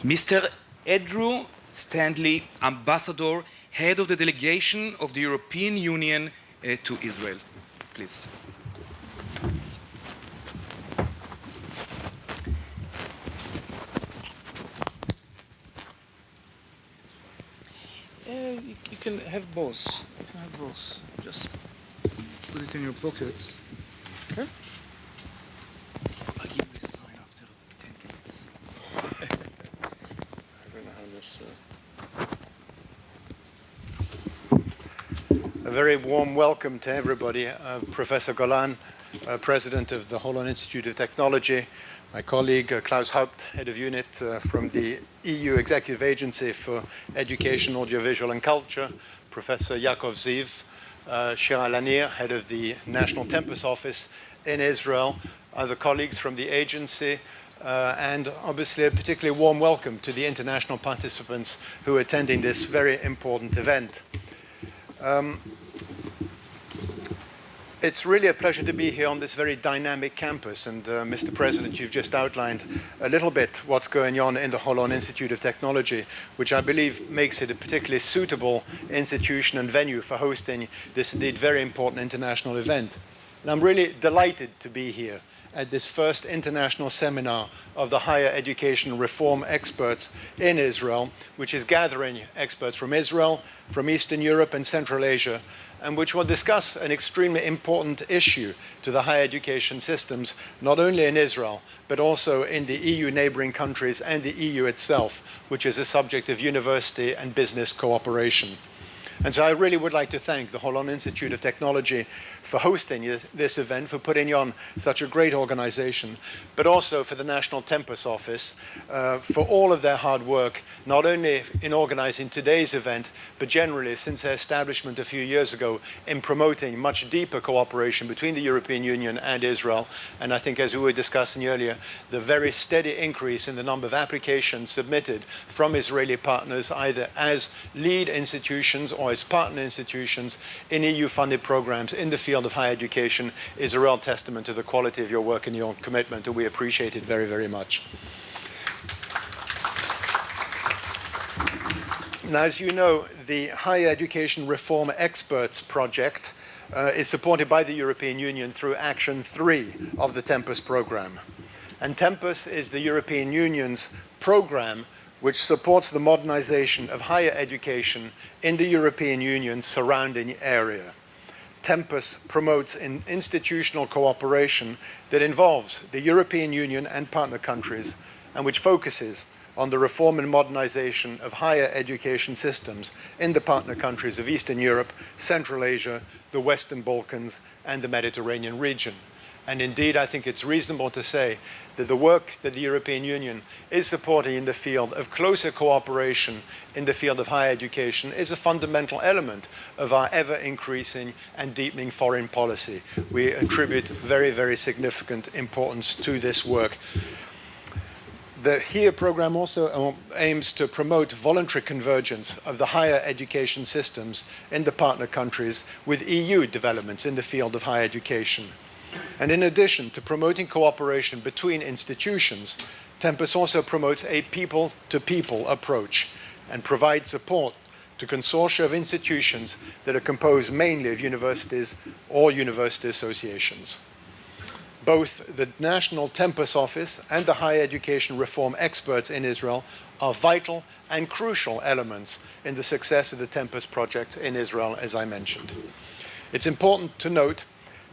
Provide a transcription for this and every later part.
Mr. Andrew Standley, Ambassador, Head of the Delegation of the European Union to Israel. Please. You can have both. You can have both. Just put it in your pocket. Okay? I'll give you a sign after 10 minutes. I don't know how this... A very warm welcome to everybody. Professor Golan, President of the Holon Institute of Technology, my colleague Klaus Haupt, Head of Unit from the EU Executive Agency for Education, Audiovisual and Culture, Professor Yaakov Ziv, Shira Lanier, Head of the National Tempus Office in Israel, other colleagues from the agency, and obviously a particularly warm welcome to the international participants who are attending this very important event. It's really a pleasure to be here on this very dynamic campus, and Mr. President, you've just outlined a little bit what's going on in the Holon Institute of Technology, which I believe makes it a particularly suitable institution and venue for hosting this indeed very important international event. And I'm really delighted to be here at this first international seminar of the higher education reform experts in Israel, which is gathering experts from Israel, from Eastern Europe and Central Asia, and which will discuss an extremely important issue to the higher education systems, not only in Israel, but also in the EU neighboring countries and the EU itself, which is a subject of university and business cooperation. And so I really would like to thank the Holon Institute of Technology for hosting this event, for putting on such a great organization, but also for the National Tempus Office for all of their hard work, not only in organizing today's event, but generally since their establishment a few years ago in promoting much deeper cooperation between the European Union and Israel. And I think, as we were discussing earlier, the very steady increase in the number of applications submitted from Israeli partners, either as lead institutions or as partner institutions in EU-funded programs in the field of higher education, is a real testament to the quality of your work and your commitment, and we appreciate it very, very much. Now, as you know, the Higher Education Reform Experts Project is supported by the European Union through Action 3 of the Tempus program. And Tempus is the European Union's program which supports the modernization of higher education in the European Union's surrounding area. Tempus promotes institutional cooperation that involves the European Union and partner countries, and which focuses on the reform and modernization of higher education systems in the partner countries of Eastern Europe, Central Asia, the Western Balkans, and the Mediterranean region. And indeed, I think it's reasonable to say that the work that the European Union is supporting in the field of closer cooperation in the field of higher education is a fundamental element of our ever-increasing and deepening foreign policy. We attribute very, very significant importance to this work. The HERE program also aims to promote voluntary convergence of the higher education systems in the partner countries with EU developments in the field of higher education. And in addition to promoting cooperation between institutions, Tempus also promotes a people-to-people approach and provides support to consortia of institutions that are composed mainly of universities or university associations. Both the National Tempus Office and the Higher Education Reform Experts in Israel are vital and crucial elements in the success of the Tempus project in Israel, as I mentioned. It's important to note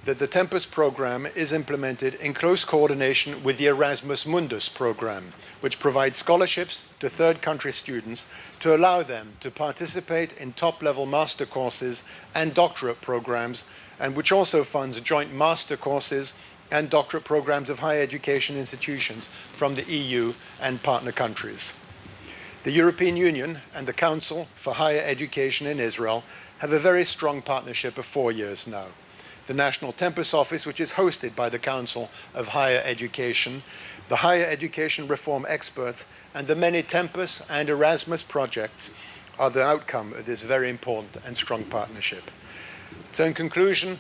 that the Tempus program is implemented in close coordination with the Erasmus Mundus program, which provides scholarships to third country students to allow them to participate in top-level master courses and doctorate programs, and which also funds joint master courses and doctorate programs of higher education institutions from the EU and partner countries. The European Union and the Council for Higher Education in Israel have a very strong partnership of 4 years now. The National Tempus Office, which is hosted by the Council of Higher Education, the Higher Education Reform Experts, and the many Tempus and Erasmus projects are the outcome of this very important and strong partnership. So in conclusion,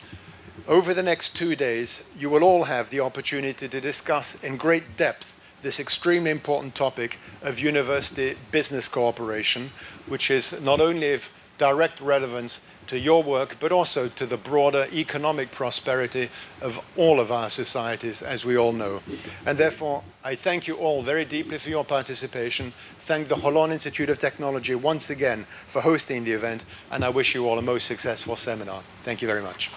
over the next 2 days, you will all have the opportunity to discuss in great depth this extremely important topic of university business cooperation, which is not only of direct relevance to your work, but also to the broader economic prosperity of all of our societies, as we all know. And therefore, I thank you all very deeply for your participation, thank the Holon Institute of Technology once again for hosting the event, and I wish you all a most successful seminar. Thank you very much.